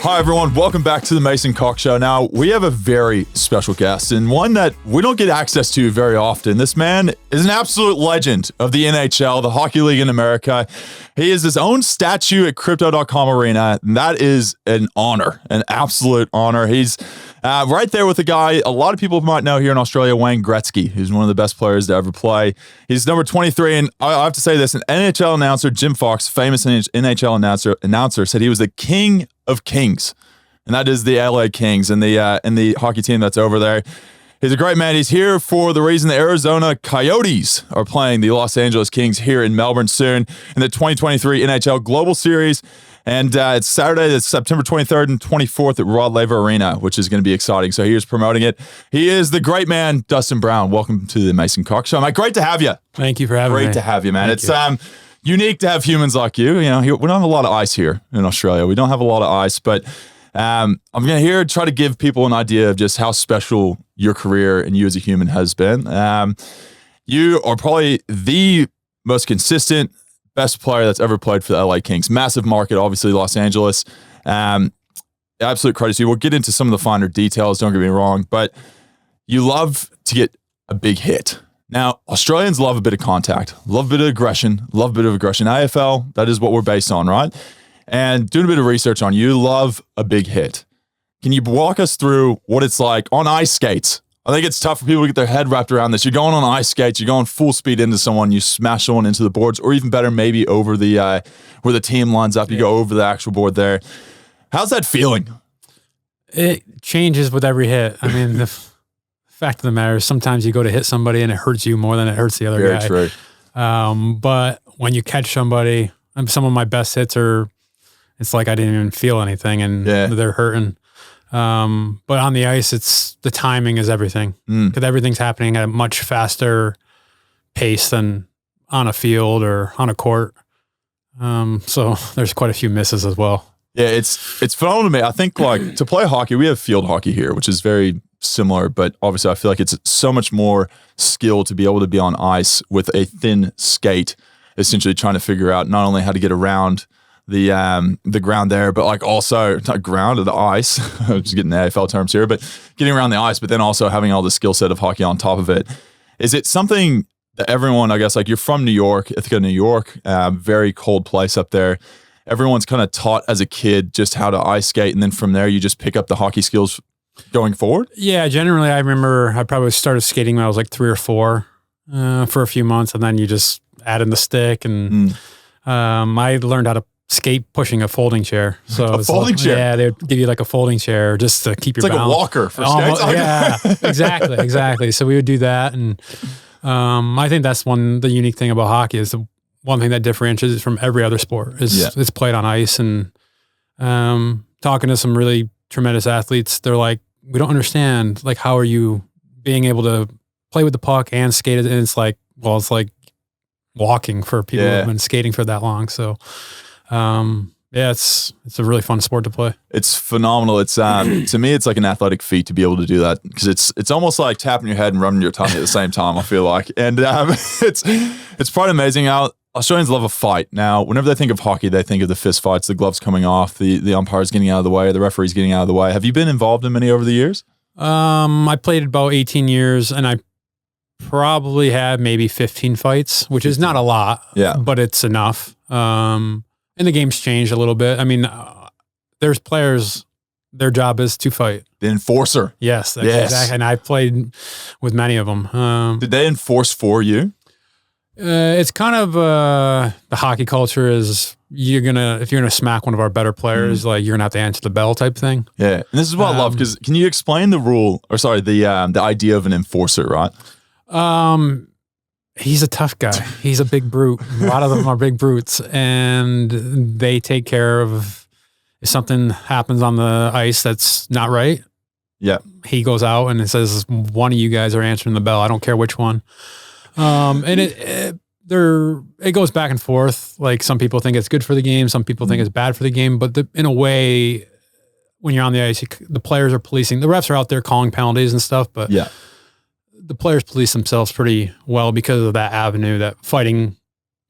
Hi, everyone. Welcome back to the Mason Cox Show. Now, we have a very special guest and one that we don't get access to very often. This man is an absolute legend of the NHL, the Hockey League in America. He has his own statue at Crypto.com Arena, and that is an honor, an absolute honor. He's right there with a guy a lot of people might know here in Australia, Wayne Gretzky, who's one of the best players to ever play. He's number 23, and I have to say this, an NHL announcer, Jim Fox, famous NHL announcer, said he was the king of kings, and that is the LA Kings and the hockey team that's over there. He's a great man. He's here for the reason the Arizona Coyotes are playing the Los Angeles Kings here in Melbourne soon in the 2023 NHL Global Series. And it's Saturday, it's September 23rd and 24th at Rod Laver Arena, which is going to be exciting. So here's promoting it. He is the great man, Dustin Brown. Welcome to the Mason Cox Show. Mate, great to have you. Thank you for having me. Great to have you, man. Thank It's unique to have humans like you. You know, we don't have a lot of ice here in Australia. We don't have a lot of ice, but I'm going to try to give people an idea of just how special your career and you as a human has been. You are probably the most consistent, best player that's ever played for the LA Kings. Massive market, obviously, Los Angeles. Absolute credit to you. We'll get into some of the finer details, don't get me wrong, but you love to get a big hit. Now, Australians love a bit of contact, love a bit of aggression, AFL, that is what we're based on, right? And doing a bit of research on you, love a big hit. Can you walk us through what it's like on ice skates? I think it's tough for people to get their head wrapped around this. You're going on ice skates, you're going full speed into someone, you smash someone into the boards, or even better, maybe over the where the team lines up, you go over the actual board there. How's that feeling? It changes with every hit. I mean, the fact of the matter is sometimes you go to hit somebody and it hurts you more than it hurts the other guy. Very true. But when you catch somebody, some of my best hits are, it's like I didn't even feel anything and they're hurting. But on the ice, it's the timing is everything because everything's happening at a much faster pace than on a field or on a court. So there's quite a few misses as well. Yeah, it's phenomenal to me. I think like to play hockey, we have field hockey here, which is very similar, but obviously I feel like it's so much more skill to be able to be on ice with a thin skate, essentially trying to figure out not only how to get around the ground there, but like also not ground or the ice, just getting the AFL terms here, but getting around the ice, but then also having all the skill set of hockey on top of it. Is it something that everyone, I guess, like you're from New York, Ithaca, New York, very cold place up there. Everyone's kind of taught as a kid just how to ice skate, and then from there you just pick up the hockey skills going forward? Yeah, generally I remember I probably started skating when I was like 3 or 4 for a few months, and then you just add in the stick, and I learned how to skate pushing a folding chair. So a folding chair? Yeah, they would give you like a folding chair just to keep your balance. It's like a walker for skates. Yeah, exactly. So we would do that, and I think that's the unique thing about hockey is the one thing that differentiates it from every other sport is it's played on ice. And talking to some really tremendous athletes, they're like, we don't understand, like, how are you being able to play with the puck and skate it? And it's like, well, it's like walking for people who have been skating for that long. So it's a really fun sport to play. It's phenomenal. It's to me, it's like an athletic feat to be able to do that, because it's almost like tapping your head and rubbing your tummy at the same time, I feel like. And it's quite amazing how Australians love a fight. Now, whenever they think of hockey, they think of the fist fights, the gloves coming off, the umpires getting out of the way, the referees getting out of the way. Have you been involved in many over the years? I played about 18 years, and I probably had maybe 15 fights, which is not a lot, but it's enough. And the game's changed a little bit. I mean, there's players, their job is to fight. The enforcer. Yes, exactly. And I played with many of them. Did they enforce for you? It's kind of the hockey culture is if you're gonna smack one of our better players, like you're gonna have to answer the bell type thing. Yeah, and this is what I love, because can you explain the idea of an enforcer, right? He's a tough guy. He's a big brute. A lot of them are big brutes, and they take care of if something happens on the ice that's not right. Yeah, he goes out and it says, one of you guys are answering the bell. I don't care which one. And it goes back and forth. Like, some people think it's good for the game, some people think it's bad for the game. But in a way, when you're on the ice, the players are policing. The refs are out there calling penalties and stuff, but the players police themselves pretty well because of that avenue. That fighting,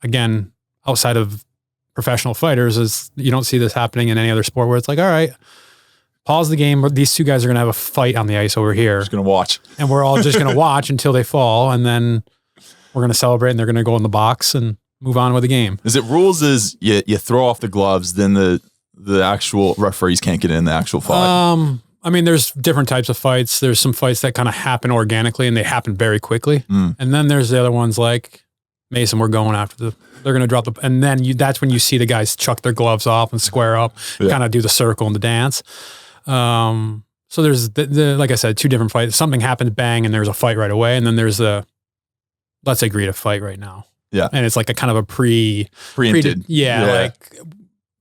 again, outside of professional fighters is you don't see this happening in any other sport where it's like, all right, pause the game. These two guys are going to have a fight on the ice over here. Just going to watch. And we're all just going to watch until they fall. And then we're going to celebrate and they're going to go in the box and move on with the game. Is it rules is you throw off the gloves, then the actual referees can't get in the actual fight? I mean, there's different types of fights. There's some fights that kind of happen organically and they happen very quickly. And then there's the other ones like Mason, we're going after they're going to drop and then that's when you see the guys chuck their gloves off and square up, kind of do the circle and the dance. So there's like I said, two different fights. Something happens, bang, and there's a fight right away. And then there's let's agree to fight right now. Yeah. And it's like a kind of a preempted. Like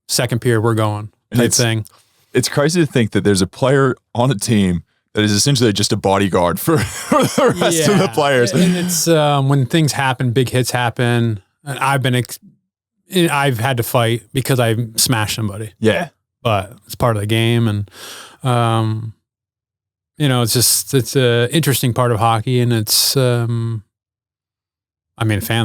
second period, we're going type thing. It's crazy to think that there's a player on a team that is essentially just a bodyguard for the rest of the players. And it's when things happen, big hits happen. And I've had to fight because I smashed somebody. Yeah. But it's part of the game. And, it's an interesting part of hockey. And it's, fans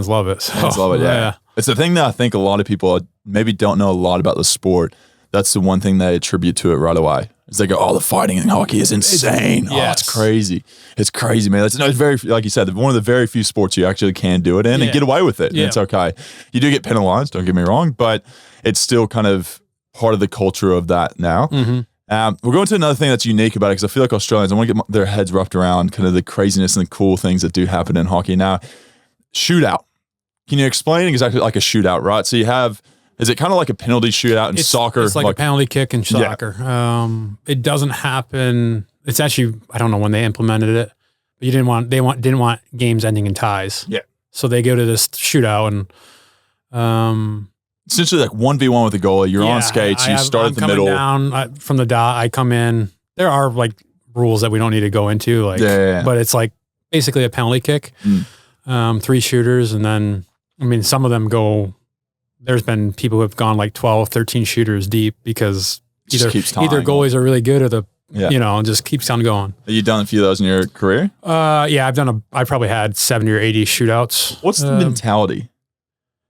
love it. So, fans love it, yeah. It's the thing that I think a lot of people maybe don't know a lot about the sport. That's the one thing they attribute to it right away. Is they go, oh, the fighting in hockey is insane. It's crazy. It's crazy, man. It's very, like you said, one of the very few sports you actually can do it in and get away with it. And it's okay. You do get penalized, don't get me wrong, but it's still kind of part of the culture of that now. We're going to another thing that's unique about it because I feel like Australians, I want to get their heads wrapped around kind of the craziness and the cool things that do happen in hockey. Now, shootout. Can you explain exactly like a shootout, right? So you have... Is it kind of like a penalty shootout in soccer? It's like a penalty kick in soccer. Yeah. It doesn't happen. It's actually, I don't know when they implemented it, but didn't want games ending in ties. Yeah. So they go to this shootout and essentially like 1v1 with the goalie. You're on skates. You start at the middle. Down from the dot. I come in. There are like rules that we don't need to go into. But it's like basically a penalty kick. 3 shooters, and then some of them go. There's been people who have gone like 12, 13 shooters deep because either goalies are really good or and just keeps on going. Have you done a few of those in your career? I probably had 70 or 80 shootouts. What's the mentality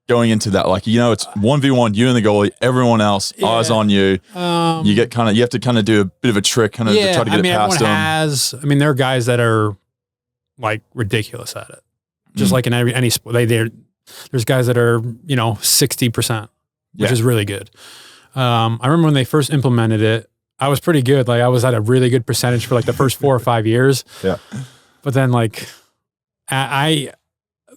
going into that? Like, it's 1v1, you and the goalie, everyone else, eyes on you. You have to kind of do a bit of a trick to try to get it past them. There are guys that are like ridiculous at it. Just like in any sport, there's guys that are, 60%, which is really good. I remember when they first implemented it, I was pretty good. Like I was at a really good percentage for like the first 4 or 5 years. Yeah. But then like the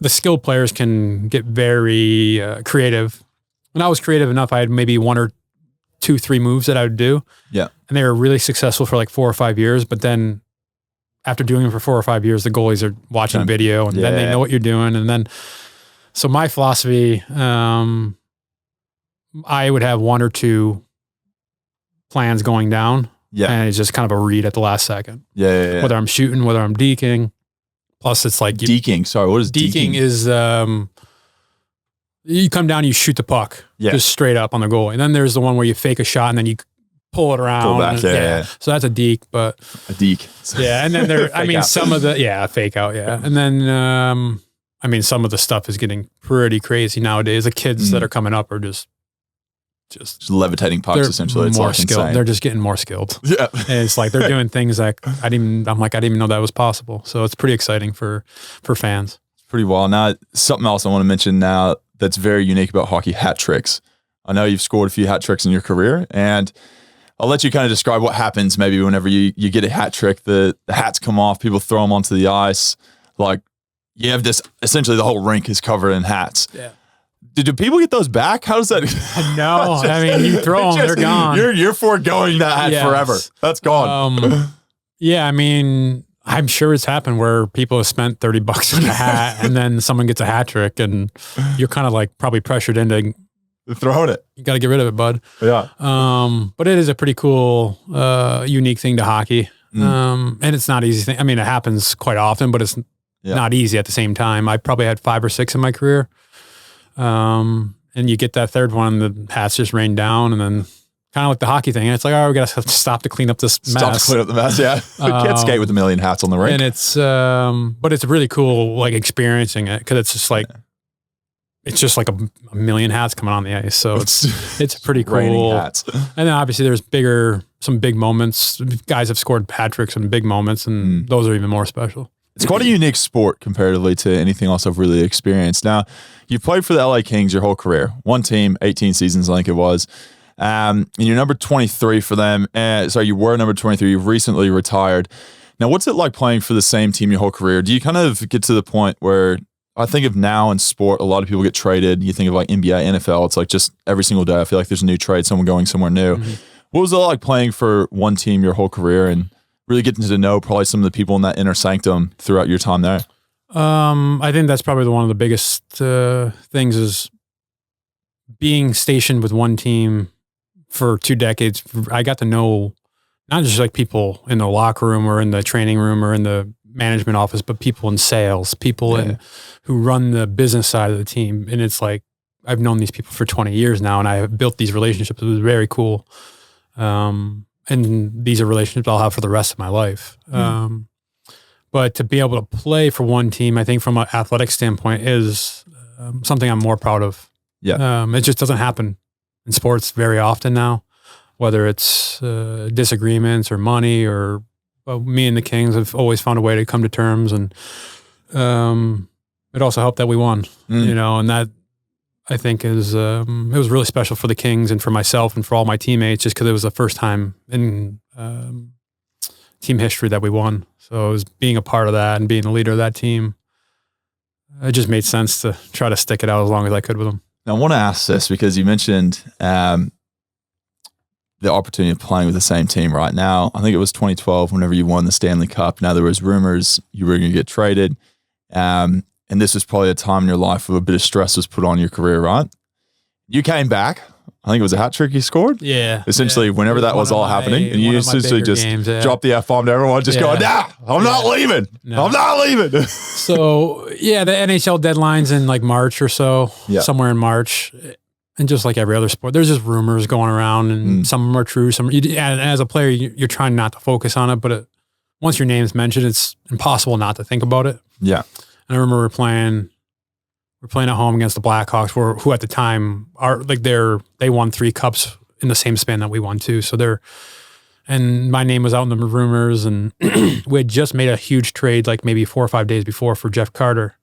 skilled players can get very creative. When I was creative enough, I had maybe 1 or 2, 3 moves that I would do. Yeah. And they were really successful for like 4 or 5 years. But then after doing it for 4 or 5 years, the goalies are watching video and then they know what you're doing. And then, so my philosophy, I would have 1 or 2 plans going down. Yeah. And it's just kind of a read at the last second. Yeah. Whether I'm shooting, whether I'm deking. Plus it's like... Deking. Sorry, what is deking? Deking is, you come down, you shoot the puck. Yeah. Just straight up on the goal. And then there's the one where you fake a shot and then you pull it around. Pull back, yeah. So that's a deke, but... A deke. Yeah, and then some of the... Yeah, fake out, yeah. And then... some of the stuff is getting pretty crazy nowadays. The kids that are coming up are just levitating pucks. Essentially, it's more skilled. Insane. They're just getting more skilled. Yeah, and it's like they're doing things that I didn't even know that was possible. So it's pretty exciting for fans. It's pretty wild. Now, something else I want to mention now that's very unique about hockey: hat tricks. I know you've scored a few hat tricks in your career, and I'll let you kind of describe what happens maybe whenever you get a hat trick. The hats come off, people throw them onto the ice, like. You have this, essentially the whole rink is covered in hats. Yeah. Do people get those back? How does that? No, you throw them, they're gone. You're foregoing that hat forever. That's gone. I'm sure it's happened where people have spent $30 on a hat and then someone gets a hat trick and you're kind of like probably pressured into throwing it. You got to get rid of it, bud. Yeah. But it is a pretty cool, unique thing to hockey. And it's not easy thing. It happens quite often, but it's not easy at the same time. I probably had 5 or 6 in my career. And you get that third one, the hats just rain down, and then kind of like the hockey thing. And it's like, we got to stop to clean up this mess. Stop to clean up the mess, yeah. We can't skate with a million hats on the rink. And it's, but it's really cool, like experiencing it, because it's just like, it's just like a million hats coming on the ice. So it's pretty cool. Hats. And then obviously there's some big moments. Guys have scored hat-tricks and big moments, and those are even more special. It's quite a unique sport comparatively to anything else I've really experienced. Now, you've played for the LA Kings your whole career. One team, 18 seasons, I think it was. And you're number 23 for them. You were number 23. You've recently retired. Now, what's it like playing for the same team your whole career? Do you kind of get to the point where I think of now in sport, a lot of people get traded. You think of like NBA, NFL. It's like just every single day, I feel like there's a new trade, someone going somewhere new. Mm-hmm. What was it like playing for one team your whole career and really getting to know probably some of the people in that inner sanctum throughout your time there? I think that's probably one of the biggest things is being stationed with one team for 2 decades. I got to know not just like people in the locker room or in the training room or in the management office, but people in sales, people who run the business side of the team. And it's like, I've known these people for 20 years now, and I have built these relationships. It was very cool. And these are relationships I'll have for the rest of my life. But to be able to play for one team, I think from an athletic standpoint is something I'm more proud of. Yeah. It just doesn't happen in sports very often now, whether it's disagreements or money or me and the Kings have always found a way to come to terms. And it also helped that we won, and that I think is, it was really special for the Kings and for myself and for all my teammates, just because it was the first time in team history that we won. So it was being a part of that and being the leader of that team. It just made sense to try to stick it out as long as I could with them. Now, I want to ask this because you mentioned the opportunity of playing with the same team right now. I think it was 2012 whenever you won the Stanley Cup. Now, there was rumors you were going to get traded. And this was probably a time in your life where a bit of stress was put on your career, right? You came back. I think it was a hat trick you scored. Yeah. Essentially, whenever that was all happening, and you essentially just dropped the F-bomb to everyone, just going, nah, I'm not leaving. No. I'm not leaving. So, yeah, the NHL deadline's in like March or so, somewhere in March. And just like every other sport, there's just rumors going around, and some of them are true. And as a player, you're trying not to focus on it, but once your name's mentioned, it's impossible not to think about it. Yeah. And I remember we're playing at home against the Blackhawks, who at the time they won 3 cups in the same span that we won 2. So and my name was out in the rumors, and we had just made a huge trade, like maybe 4 or 5 days before, for Jeff Carter.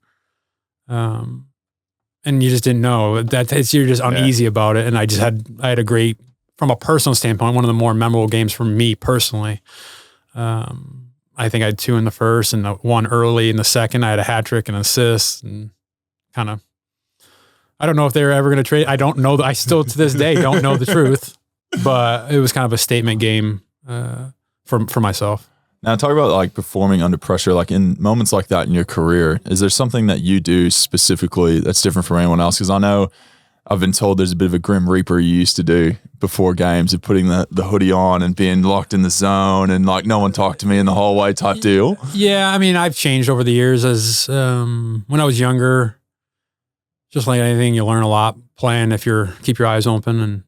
And you just didn't know you're just uneasy about it. And I had a great, from a personal standpoint, one of the more memorable games for me personally. I think I had 2 in the first and 1 early in the second. I had a hat trick and an assist, and kind of, I don't know if they were ever going to trade. I don't know. I still to this day don't know the truth, but it was kind of a statement game for myself. Now, talk about like performing under pressure, like in moments like that in your career. Is there something that you do specifically that's different from anyone else? Because I know I've been told there's a bit of a grim reaper you used to do before games of putting the hoodie on and being locked in the zone and like no one talked to me in the hallway type deal. Yeah, I mean, I've changed over the years. As when I was younger, just like anything, you learn a lot playing if keep your eyes open. And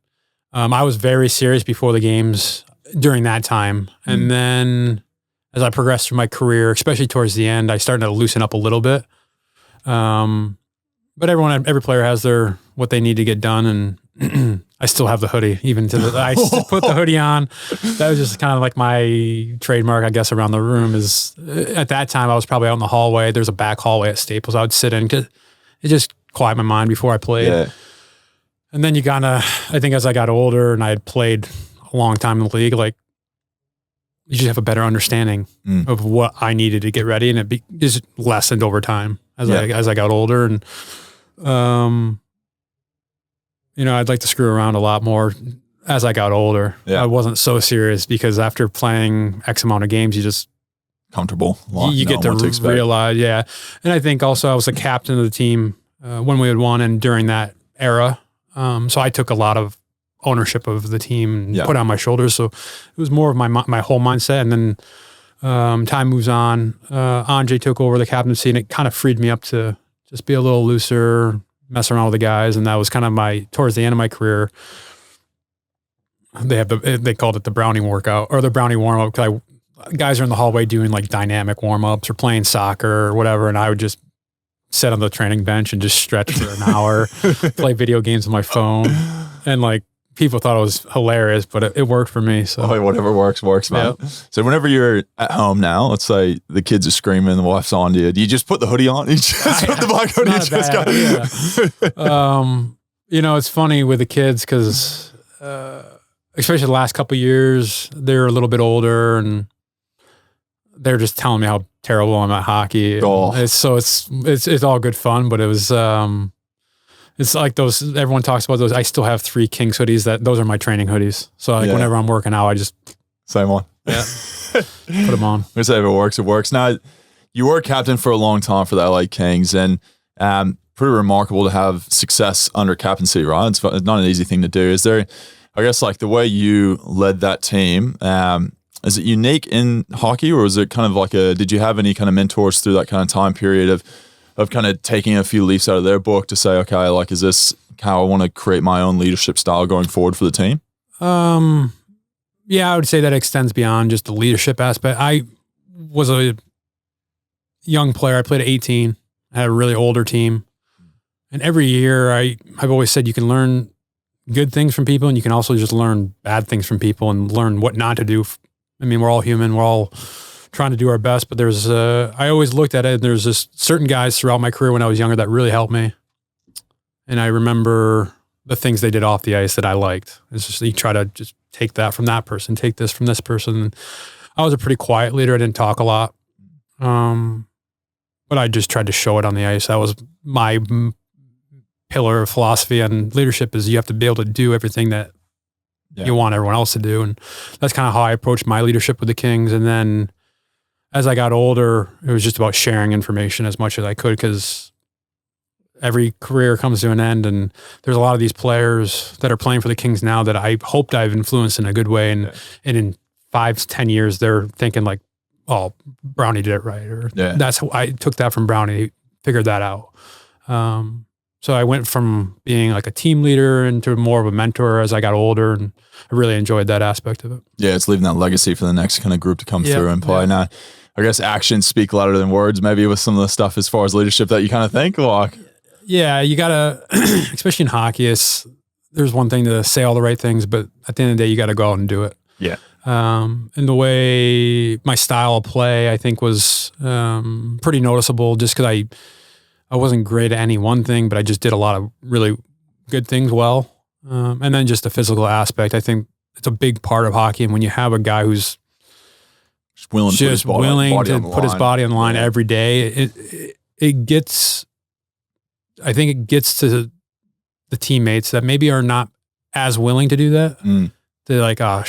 I was very serious before the games during that time. And then as I progressed through my career, especially towards the end, I started to loosen up a little bit. But every player has what they need to get done, and I still have the hoodie. I still put the hoodie on. That was just kind of like my trademark, I guess, around the room. Is at that time I was probably out in the hallway. There's a back hallway at Staples I would sit in because it just quiet my mind before I played. Yeah. And then I think as I got older and I had played a long time in the league, like, you just have a better understanding of what I needed to get ready, and it just lessened over time as I got older. And I'd like to screw around a lot more as I got older. Yeah. I wasn't so serious because after playing X amount of games, you just comfortable. You get to realize, And I think also I was the captain of the team when we had won and during that era. So I took a lot of ownership of the team and put on my shoulders. So it was more of my whole mindset. And then time moves on. Andre took over the captaincy, and it kind of freed me up to just be a little looser, mess around with the guys. And that was kind of towards the end of my career. They called it the Brownie workout or the Brownie warm up, because guys are in the hallway doing like dynamic warm ups or playing soccer or whatever. And I would just sit on the training bench and just stretch for an hour, play video games on my phone. And like, people thought it was hilarious, but it worked for me. So whatever works, man. Yep. So whenever you're at home now, let's say the kids are screaming, the wife's on to you, do you just put the hoodie on? You just put the black hoodie and just go. You know, it's funny with the kids because, especially the last couple of years, they're a little bit older and they're just telling me how terrible I'm at hockey. Oh. It's all good fun, but it was, it's like those, everyone talks about those. I still have 3 Kings hoodies those are my training hoodies. So like whenever I'm working out, I just. Same one. Yeah. Put them on. We say if it works, it works. Now, you were captain for a long time for the LA Kings and pretty remarkable to have success under captaincy, right? It's not an easy thing to do. Is there, I guess, like the way you led that team, is it unique in hockey or is it kind of like did you have any kind of mentors through that kind of time period of kind of taking a few leaves out of their book to say, okay, like, is this how I want to create my own leadership style going forward for the team? Yeah, I would say that extends beyond just the leadership aspect. I was a young player. I played at 18. I had a really older team. And every year I've always said you can learn good things from people and you can also just learn bad things from people and learn what not to do. I mean, we're all human. We're all trying to do our best, but I always looked at it and there's just certain guys throughout my career when I was younger that really helped me. And I remember the things they did off the ice that I liked. It's just, you try to just take that from that person, take this from this person. I was a pretty quiet leader. I didn't talk a lot. But I just tried to show it on the ice. That was my pillar of philosophy on leadership is you have to be able to do everything that you want everyone else to do. And that's kind of how I approached my leadership with the Kings. And then as I got older, it was just about sharing information as much as I could because every career comes to an end. And there's a lot of these players that are playing for the Kings now that I hoped I've influenced in a good way. And in 5 to 10 years, they're thinking like, oh, Brownie did it right. Or that's how I took that from Brownie, he figured that out. So I went from being like a team leader into more of a mentor as I got older, and I really enjoyed that aspect of it. Yeah, it's leaving that legacy for the next kind of group to come through and play. Now, I guess actions speak louder than words, maybe with some of the stuff as far as leadership that you kind of think, like. Yeah, you got to, especially in hockey, there's one thing to say all the right things, but at the end of the day, you got to go out and do it. Yeah. And the way my style of play, I think, was pretty noticeable just because I wasn't great at any one thing, but I just did a lot of really good things well. And then just the physical aspect, I think it's a big part of hockey. And when you have a guy who's just willing to put his body on the line every day, it gets, I think it gets to the teammates that maybe are not as willing to do that. They're like, oh,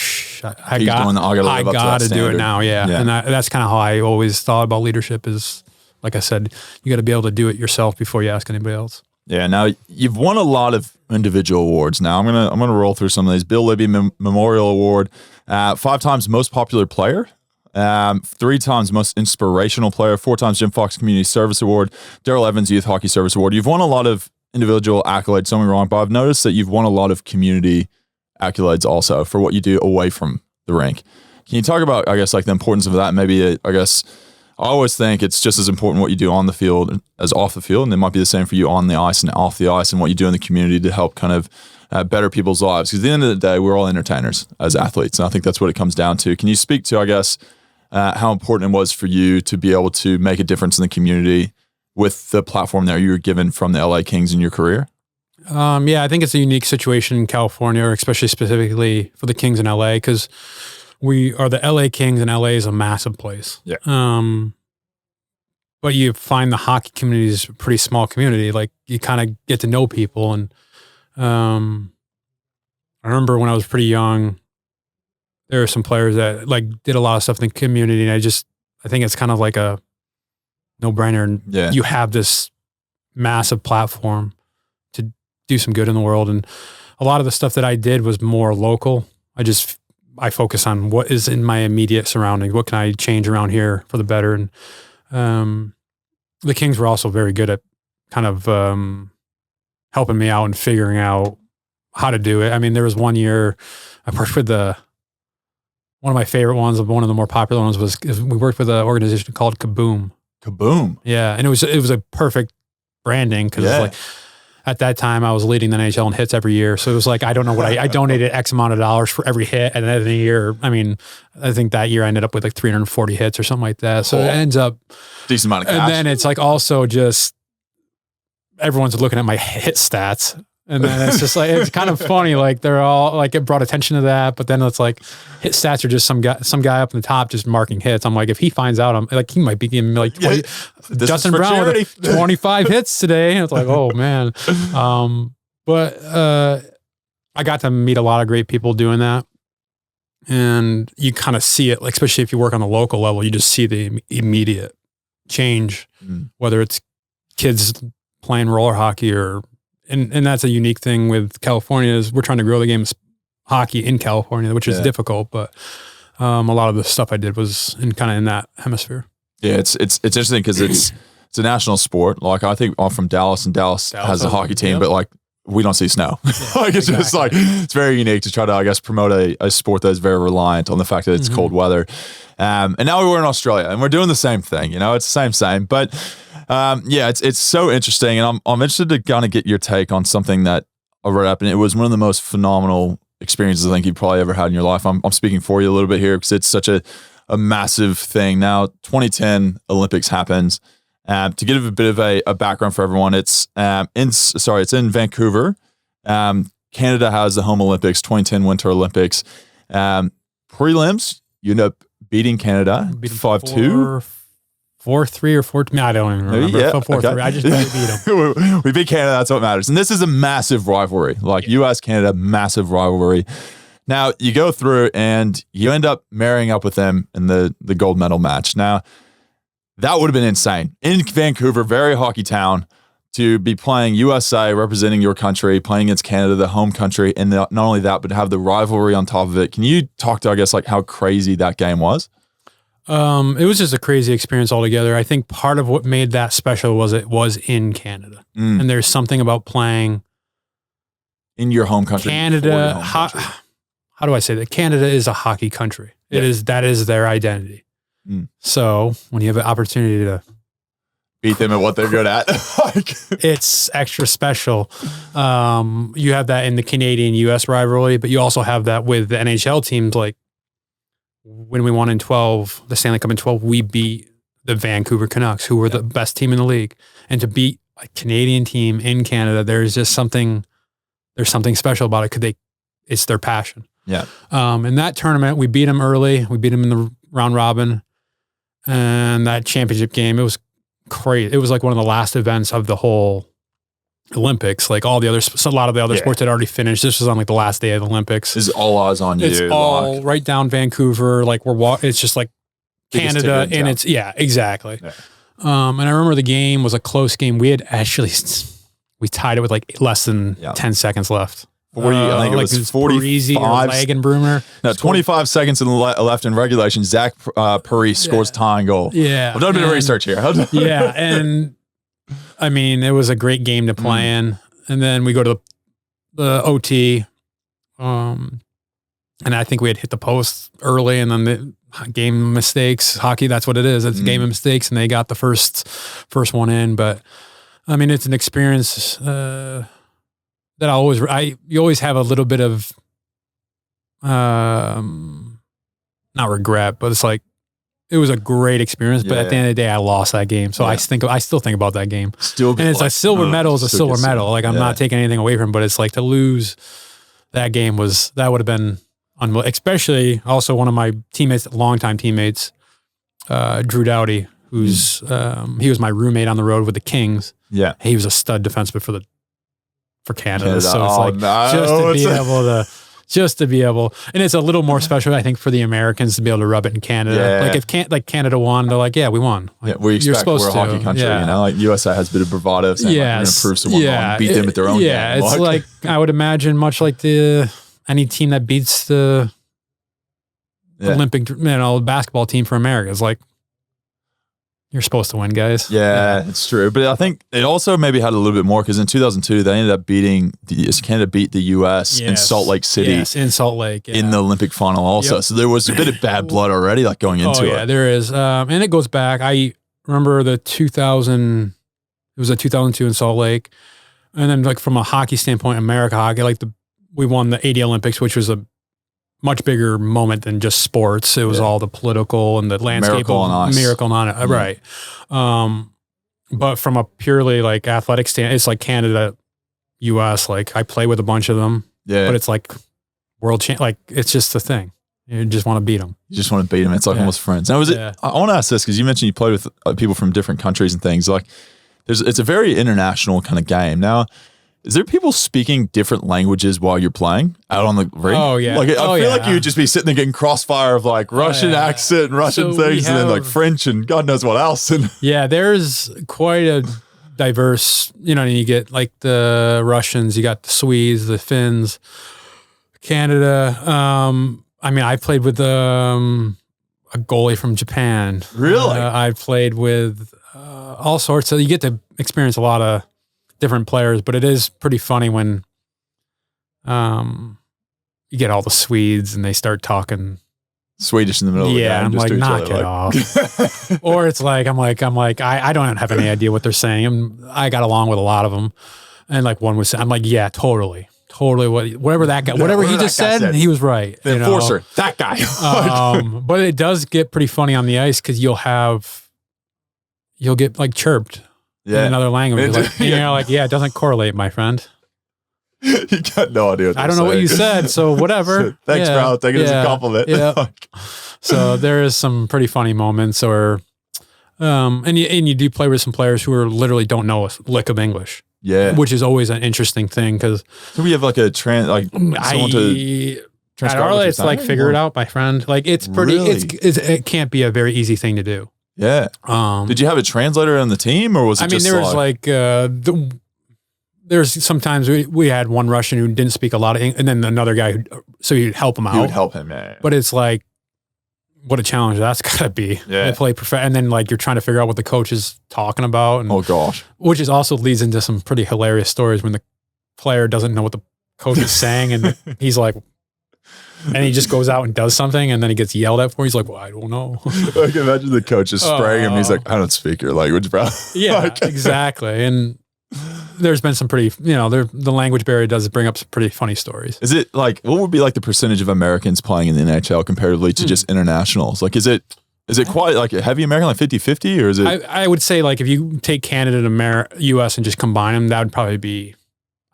I got to do it now. Yeah. And that's kind of how I always thought about leadership is, like I said, you got to be able to do it yourself before you ask anybody else. Yeah. Now you've won a lot of individual awards. Now I'm gonna roll through some of these. Bill Libby Memorial Award, 5 times most popular player, 3 times most inspirational player, 4 times Jim Fox Community Service Award, Darrell Evans Youth Hockey Service Award. You've won a lot of individual accolades. Don't get me wrong, but I've noticed that you've won a lot of community accolades also for what you do away from the rink. Can you talk about, I guess, like the importance of that? Maybe, I guess, I always think it's just as important what you do on the field as off the field, and it might be the same for you on the ice and off the ice and what you do in the community to help kind of better people's lives. Because at the end of the day, we're all entertainers as athletes, and I think that's what it comes down to. Can you speak to, I guess, how important it was for you to be able to make a difference in the community with the platform that you were given from the LA Kings in your career? Yeah, I think it's a unique situation in California, or especially specifically for the Kings in LA, because we are the LA Kings, and LA is a massive place. Yeah. But you find the hockey community is a pretty small community. Like, you kind of get to know people. And I remember when I was pretty young, there were some players that like did a lot of stuff in the community, and I think it's kind of like a no-brainer. And you have this massive platform to do some good in the world. And a lot of the stuff that I did was more local. I focus on what is in my immediate surroundings. What can I change around here for the better? And the Kings were also very good at kind of helping me out and figuring out how to do it. I mean, there was one year I worked with one of my favorite ones, one of the more popular ones we worked with an organization called Kaboom. Kaboom. Yeah. And it was a perfect branding because it's like at that time I was leading the NHL in hits every year. So it was like, I don't know what I donated X amount of dollars for every hit. And then the year, I mean, I think that year I ended up with like 340 hits or something like that. So it ends up decent amount of cash. And then it's like also just everyone's looking at my hit stats. And then it's just like, it's kind of funny. Like they're all like, it brought attention to that, but then it's like hit stats are just some guy up in the top just marking hits. I'm like, if he finds out, I'm like, he might be giving me like 20, Dustin Brown with 25 hits today. And it's like, oh man. But I got to meet a lot of great people doing that. And you kind of see it, like, especially if you work on the local level, you just see the immediate change, whether it's kids playing roller hockey or, and that's a unique thing with California is we're trying to grow the game of hockey in California, which is difficult, but a lot of the stuff I did was in that hemisphere. Yeah, it's interesting because it's a national sport. Like I think I'm from Dallas, and Dallas has a hockey team, but like we don't see snow. Like it's just like it's very unique to try to, I guess, promote a sport that is very reliant on the fact that it's cold weather. And now we're in Australia and we're doing the same thing. You know, it's the same. But it's so interesting, and I'm interested to kind of get your take on something that I read up, and it was one of the most phenomenal experiences I think you've probably ever had in your life. I'm speaking for you a little bit here because it's such a massive thing. Now, 2010 Olympics happens. To give a bit of a background for everyone, it's in Vancouver. Canada has the home Olympics, 2010 Winter Olympics. Prelims, you end up beating Canada 5-2. 4-3 or 4-2. I don't even remember. Yeah, 4-3. I just beat them. We beat Canada. That's what matters. And this is a massive rivalry. Like U.S. Canada, massive rivalry. Now you go through and you end up marrying up with them in the gold medal match. Now that would have been insane in Vancouver, very hockey town, to be playing USA, representing your country, playing against Canada, the home country, and not only that, but have the rivalry on top of it. Can you talk to, I guess, like how crazy that game was? It was just a crazy experience altogether. I think part of what made that special was it was in Canada. And there's something about playing in your home country. Canada, how do I say that? Canada is a hockey country. That is their identity. So when you have an opportunity to beat them at what they're good at, it's extra special. You have that in the Canadian-US rivalry, but you also have that with the NHL teams. Like when we won in 12, the Stanley Cup in 12, we beat the Vancouver Canucks, who were the best team in the league. And to beat a Canadian team in Canada, there's something special about it because it's their passion. Yeah. In that tournament, we beat them early. We beat them in the round robin. And that championship game, it was crazy. It was like one of the last events of the whole Olympics. Like all the others, a lot of the other sports had already finished. This was on like the last day of the Olympics. This is all eyes on you. It's all right down Vancouver. Like it's just like Canada, and it's exactly. Yeah. And I remember the game was a close game. We tied it with like less than 10 seconds left. I think it was 45 leg and Bruner. No, 25 seconds left in regulation. Zach Parise scores tying goal. Yeah, I've done a bit of research here. Yeah, and I mean it was a great game to play in. And then we go to the OT, and I think we had hit the post early, and then the game mistakes. Hockey, that's what it is. It's a game of mistakes, and they got the first one in. But I mean, it's an experience. That you always have a little bit of, not regret, but it's like, it was a great experience, but at the end of the day, I lost that game. So I still think about that game. And it's a silver medal is a silver medal. Like I'm not taking anything away from it, but it's like to lose that game that would have been unbelievable. Especially also one of my teammates, longtime teammates, Drew Doughty, who's, he was my roommate on the road with the Kings. Yeah. He was a stud defenseman for Canada. So it's just to be able, and it's a little more special, I think, for the Americans to be able to rub it in Canada. Yeah. Like if Canada won, they're like, yeah, we won. Like, we expect we're a hockey country, you know, like USA has a bit of bravado saying we're going to prove someone wrong and beat them at their own game. Yeah, it's like, I would imagine much like any team that beats the Olympic, basketball team for America is like, you're supposed to win, guys. Yeah, it's true. But I think it also maybe had a little bit more because in 2002, they ended up Canada beat the U.S. in Salt Lake City. Yes, in Salt Lake. Yeah. In the Olympic final also. Yep. So there was a bit of bad blood already like going into it. Yeah, there is. And it goes back. I remember the 2000 It was a 2002 in Salt Lake. And then like from a hockey standpoint, America hockey, like we won the 80 Olympics, which was a much bigger moment than just sports. It was all the political and the landscape miracle on it. Right. But from a purely like athletic stand, it's like Canada, US, like I play with a bunch of them, but it's like like it's just a thing. You just want to beat them. You just want to beat them. It's like almost friends. Now, I want to ask this because you mentioned you played with people from different countries and things. Like, it's a very international kind of game. Now, is there people speaking different languages while you're playing out on the rink? Oh, yeah. Like, I feel like you would just be sitting there getting crossfire of like Russian accent and Russian things and then like French and God knows what else. And yeah, there's quite a diverse, you get like the Russians, you got the Swedes, the Finns, Canada. I mean, I played with a goalie from Japan. Really? I played with all sorts. So you get to experience a lot of different players, but it is pretty funny when you get all the Swedes and they start talking Swedish in the middle of the game. Yeah, I'm like, knock it off. Or it's like, I'm like, I don't have any idea what they're saying. I got along with a lot of them. And like one was saying, I'm like, yeah, totally. Whatever that guy, whatever he just said, he was right. The enforcer, that guy. But it does get pretty funny on the ice because you'll get like chirped in another language. You're like, yeah, it doesn't correlate, my friend. You got no idea. I don't know what you said, so whatever. Thanks, bro. Take it as a compliment. Yeah. So there is some pretty funny moments, and you do play with some players who literally don't know a lick of English. Yeah, which is always an interesting thing because we have like someone to transcribe. It's like figure it out, my friend. Like it's pretty. Really? It can't be a very easy thing to do. Yeah. Did you have a translator on the team, or was it? There was like there's sometimes we had one Russian who didn't speak a lot of English, and then another guy so you'd help him out. You would help him, yeah. But it's like, what a challenge that's gotta be. Yeah. They play and then like you're trying to figure out what the coach is talking about. And, oh gosh. Which is also leads into some pretty hilarious stories when the player doesn't know what the coach is saying and he's like, and he just goes out and does something and then he gets yelled at for. He's like, well, I don't know. I can imagine the coach is spraying him. He's like, I don't speak your language, bro. Yeah, exactly. And there's been some pretty, the language barrier does bring up some pretty funny stories. Is it like, what would be like the percentage of Americans playing in the NHL comparatively to just internationals? Like, is it quite like a heavy American, like 50-50, or is it? I would say like if you take Canada and US and just combine them, that would probably be,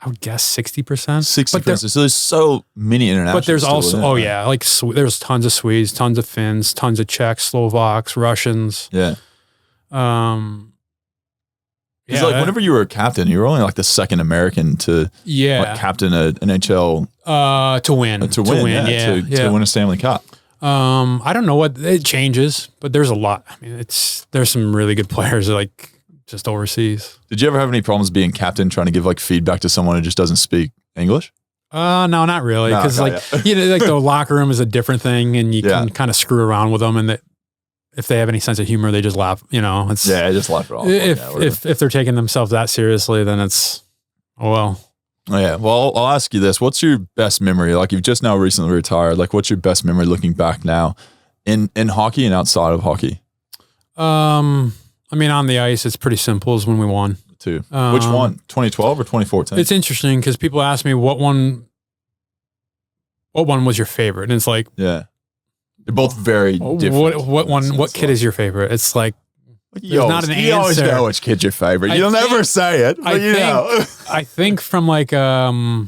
I would guess 60%. 60%. So there's so many internationals. But there's also, like there's tons of Swedes, tons of Finns, tons of Czechs, Slovaks, Russians. Yeah. Because like whenever you were a captain, you were only like the second American to captain an NHL to win to win a Stanley Cup. I don't know what it changes, but there's a lot. I mean, there's some really good players like just overseas. Did you ever have any problems being captain, trying to give like feedback to someone who just doesn't speak English? No, not really. Because like the locker room is a different thing, and you can kind of screw around with them, and if they have any sense of humor, they just laugh. Just laugh it off. If they're taking themselves that seriously, then it's well. Oh, yeah. Well, I'll ask you this: what's your best memory? Like you've just now recently retired. Like, what's your best memory looking back now, in hockey and outside of hockey? I mean, on the ice, it's pretty simple. Is when we won. Which one? 2012 or 2014? It's interesting because people ask me what one was your favorite, and it's like, yeah, they're both very different. What kid is your favorite? It's like, you always know which kid's your favorite. You'll never say it, but I think from like, it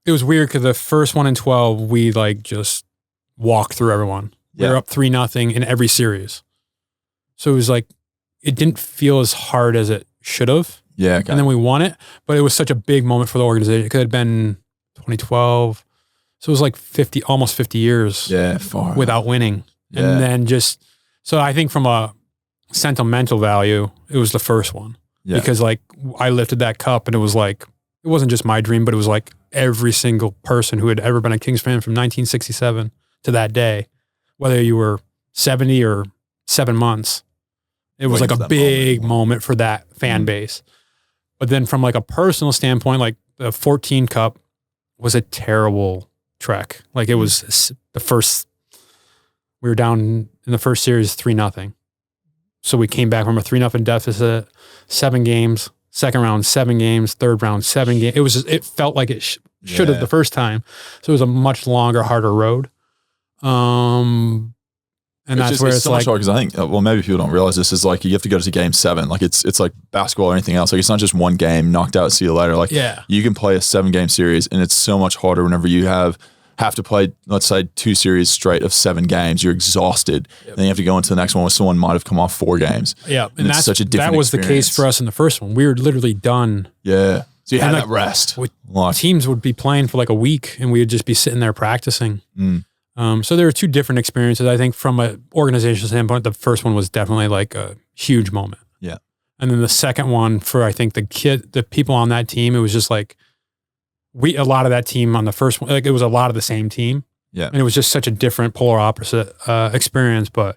was weird because the first one in 12, we like just walked through everyone. We were up 3-0 in every series. So it was like, it didn't feel as hard as it should have. Yeah. Okay. And then we won it, but it was such a big moment for the organization. It could have been 2012. So it was like almost 50 years without winning. Yeah. And then so I think from a sentimental value, it was the first one. Yeah. Because like I lifted that cup and it was like, it wasn't just my dream, but it was like every single person who had ever been a Kings fan from 1967 to that day, whether you were 70 or 7 months, it was like a big moment for that fan base. But then from like a personal standpoint, like the 14 Cup was a terrible trek. Like it was we were down in the first series 3-0. So we came back from a 3-0 deficit, 7 games, second round, 7 games, third round, 7 games. It felt like it should have the first time. So it was a much longer, harder road. And that's where it's so like, because I think, well, maybe people don't realize this is like you have to go to game 7. Like it's like basketball or anything else. Like it's not just one game, knocked out, see you later. Like you can play a 7-game series, and it's so much harder whenever you have to play, let's say, 2 series straight of 7 games. You're exhausted. Then you have to go into the next one where someone might have come off 4 games. Yeah, and that's such a different that was experience. The case for us in the first one. We were literally done. Yeah. So you had that rest. Teams would be playing for like a week, and we would just be sitting there practicing. So there were 2 different experiences. I think from an organizational standpoint, the first one was definitely like a huge moment. Yeah. And then the second one for, I think, the people on that team, it was just like, a lot of that team on the first one, like it was a lot of the same team. Yeah. And it was just such a different polar opposite experience. But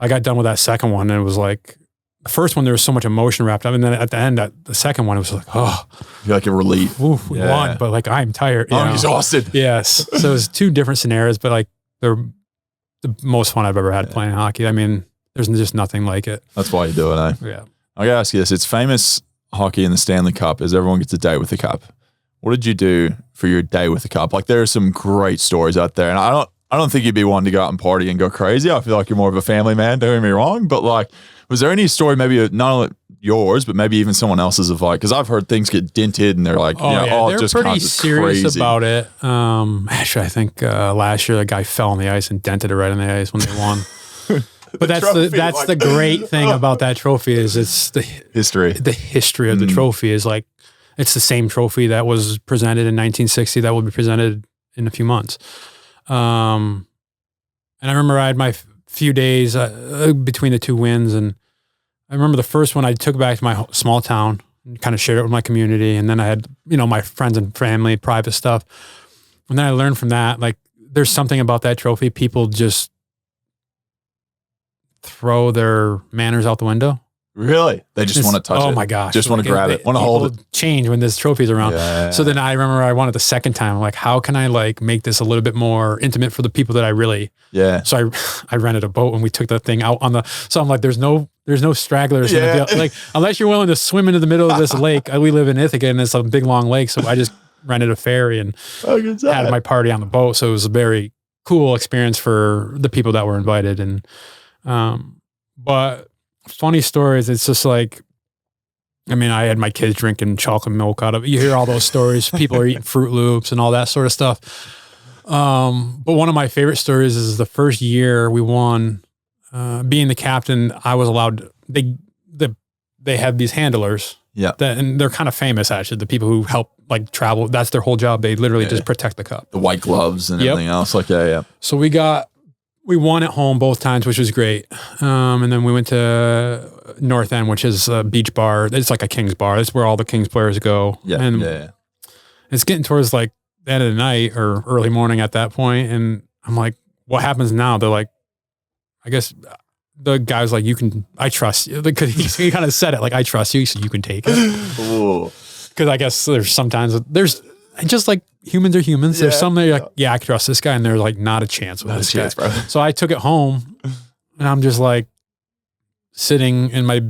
I got done with that second one, and it was like, the first one, there was so much emotion wrapped up. And then at the end, the second one, it was like, oh. You're like a relief. Oof, we won, but like I'm tired. I'm exhausted. Yes. So it was 2 different scenarios, but like they're the most fun I've ever had playing hockey. I mean, there's just nothing like it. That's why you do it, eh? Yeah. I gotta ask you this. It's famous hockey in the Stanley Cup is everyone gets a day with the cup. What did you do for your day with the cup? Like there are some great stories out there, and I don't think you'd be one to go out and party and go crazy. I feel like you're more of a family man, don't get me wrong. But like, was there any story, maybe not only yours, but maybe even someone else's of like, because I've heard things get dented and they're like, they're just pretty serious crazy about it. Actually, I think last year the guy fell on the ice and dented it right on the ice when they won. But that's the great thing about that trophy is it's the history. The history of the trophy is like, it's the same trophy that was presented in 1960 that will be presented in a few months. And I remember I had my few days between the 2 wins, and I remember the first one I took back to my small town and kind of shared it with my community, and then I had my friends and family, private stuff, and then I learned from that like there's something about that trophy. People just throw their manners out the window. Really? They just want to touch it. Oh my gosh. Just want to grab it. Want to hold it. Change when this trophy's around. Yeah. So then I remember I wanted the second time. I'm like, how can I like make this a little bit more intimate for the people that I really. Yeah. So I rented a boat and we took the thing out on the. So I'm like, there's no stragglers. Yeah. Like unless you're willing to swim into the middle of this lake. We live in Ithaca and it's a big long lake. So I just rented a ferry and had my party on the boat. So it was a very cool experience for the people that were invited. And but. Funny stories. It's just like, I mean, I had my kids drinking chocolate milk out of it. You hear all those stories. People are eating Fruit Loops and all that sort of stuff. But one of my favorite stories is the first year we won, being the captain, I was allowed, they have these handlers. Yeah. And they're kind of famous actually. The people who help like travel, that's their whole job. They literally just protect the cup. The white gloves and everything else. Like, yeah. So we won at home both times, which was great. And then we went to North End, which is a beach bar. It's like a Kings bar. That's where all the Kings players go. Yeah. It's getting towards like the end of the night or early morning at that point. And I'm like, what happens now? They're like, I guess the guy's like, I trust you. Because he kind of said it like, I trust you, so you can take it. Because I guess there's just like, humans are humans. There's some that are like, I trust this guy, and there's like not a chance with this guy. Bro. So I took it home, and I'm just like sitting in my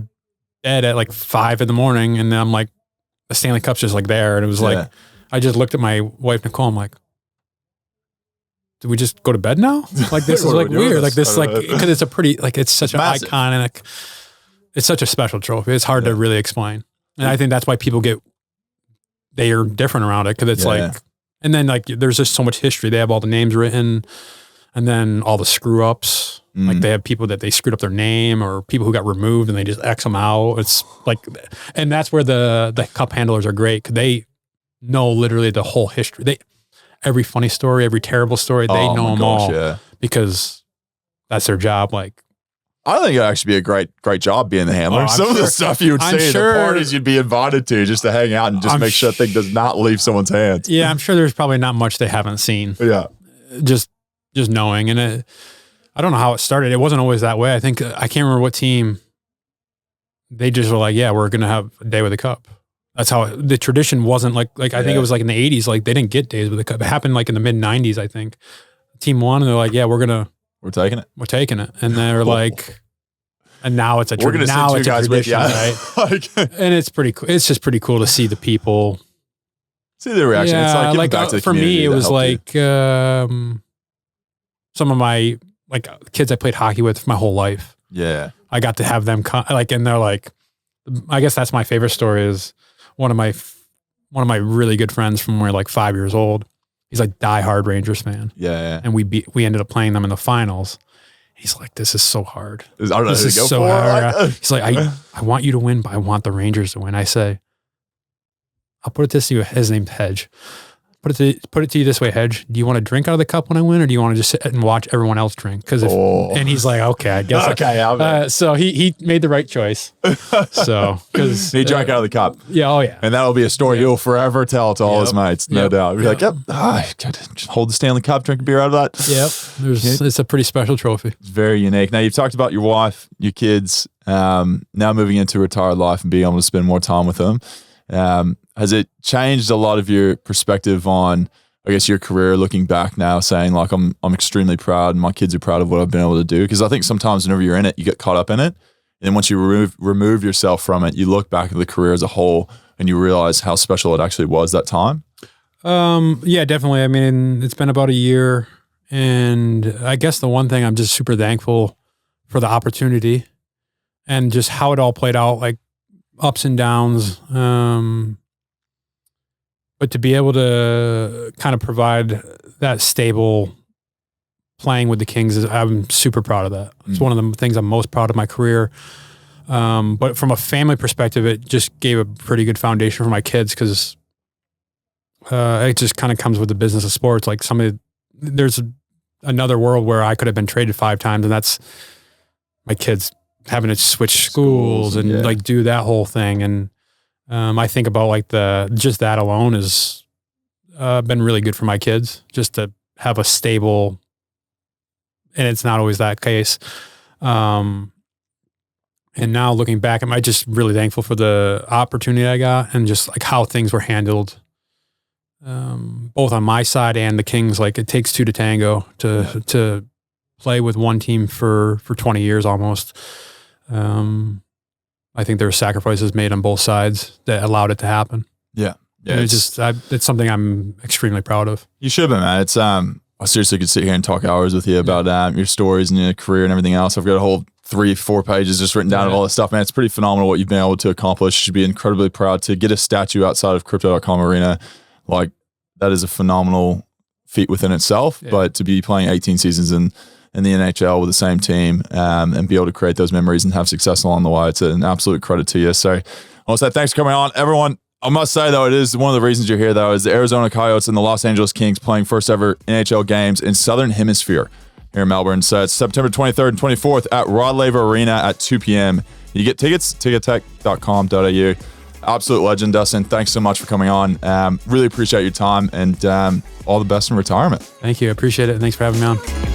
bed at like 5 a.m, and then I'm like, the Stanley Cup's just like there, and it was like, I just looked at my wife Nicole. I'm like, did we just go to bed now? Like this is like weird. Like this, like because it's a pretty like it's such an iconic, it's such a special trophy. It's hard to really explain, and I think that's why people they are different around it because it's like. And then like there's just so much history. They have all the names written and then all the screw ups. Like they have people that they screwed up their name or people who got removed and they just X them out. It's like, and that's where the cup handlers are great because they know literally the whole history. Every funny story, every terrible story, they know them all because that's their job. Like, I think it'd actually be a great job being the handler. Some of the stuff you would see at the parties you'd be invited to just to hang out and just make sure that thing does not leave someone's hands. Yeah, I'm sure there's probably not much they haven't seen. Yeah. Just knowing. And I don't know how it started. It wasn't always that way. I think, I can't remember what team, they just were like, yeah, we're going to have a day with a cup. That's how the tradition wasn't like I think it was like in the 80s, like they didn't get days with a cup. It happened like in the mid 90s, I think. Team won and they're like, yeah, we're taking it. And they're like, And now it's a tradition, right? And it's pretty cool. It's just pretty cool to see the people. See the reaction. Yeah, it's like back to the for me, it was like some of my kids I played hockey with my whole life. Yeah. I got to have them and they're like, I guess that's my favorite story is one of my really good friends from when we were like 5 years old. He's like diehard Rangers fan. Yeah. And we ended up playing them in the finals. He's like, this is so hard. I don't know this is so hard. He's like, I want you to win, but I want the Rangers to win. I say, I'll put it this to you. His name's Hedge. Put it to you this way, Hedge. Do you want to drink out of the cup when I win, or do you want to just sit and watch everyone else drink? And he's like, okay, I guess. Okay, so he made the right choice. So because he drank out of the cup. Yeah, oh yeah, and that'll be a story he'll forever tell to all his mates, no doubt. Be like, just hold the Stanley Cup, drink a beer out of that. Yep, it's a pretty special trophy. It's very unique. Now you've talked about your wife, your kids, now moving into retired life and being able to spend more time with them. Has it changed a lot of your perspective on, I guess, your career looking back now, saying like, I'm extremely proud and my kids are proud of what I've been able to do? Because I think sometimes whenever you're in it, you get caught up in it. And then once you remove yourself from it, you look back at the career as a whole and you realize how special it actually was that time. Yeah, definitely. I mean, it's been about a year, and I guess the one thing I'm just super thankful for the opportunity and just how it all played out, like ups and downs. But to be able to kind of provide that stable playing with the Kings, I'm super proud of that. It's one of the things I'm most proud of my career. But from a family perspective, it just gave a pretty good foundation for my kids because it just kind of comes with the business of sports. Like there's another world where I could have been traded 5 times, and that's my kids having to switch schools and like do that whole thing. And I think about like just that alone has been really good for my kids, just to have a stable, and it's not always that case. And now looking back, I'm just really thankful for the opportunity I got and just like how things were handled, both on my side and the Kings. Like it takes 2 to tango to play with one team for 20 years almost. I think there were sacrifices made on both sides that allowed it to happen. Yeah. And it's something I'm extremely proud of. You should be, man. It's, I seriously could sit here and talk hours with you about your stories and your career and everything else. I've got a whole 3-4 pages just written down of all this stuff, man. It's pretty phenomenal what you've been able to accomplish. You should be incredibly proud to get a statue outside of Crypto.com Arena. Like, that is a phenomenal feat within itself, but to be playing 18 seasons in the NHL with the same team and be able to create those memories and have success along the way, it's an absolute credit to you. So I want to say thanks for coming on. Everyone, I must say, though, it is one of the reasons you're here, though, is the Arizona Coyotes and the Los Angeles Kings playing first ever NHL games in Southern Hemisphere here in Melbourne. So it's September 23rd and 24th at Rod Laver Arena at 2 p.m. You get tickets, tickettech.com.au. Absolute legend, Dustin. Thanks so much for coming on. Really appreciate your time, and all the best in retirement. Thank you. I appreciate it. Thanks for having me on.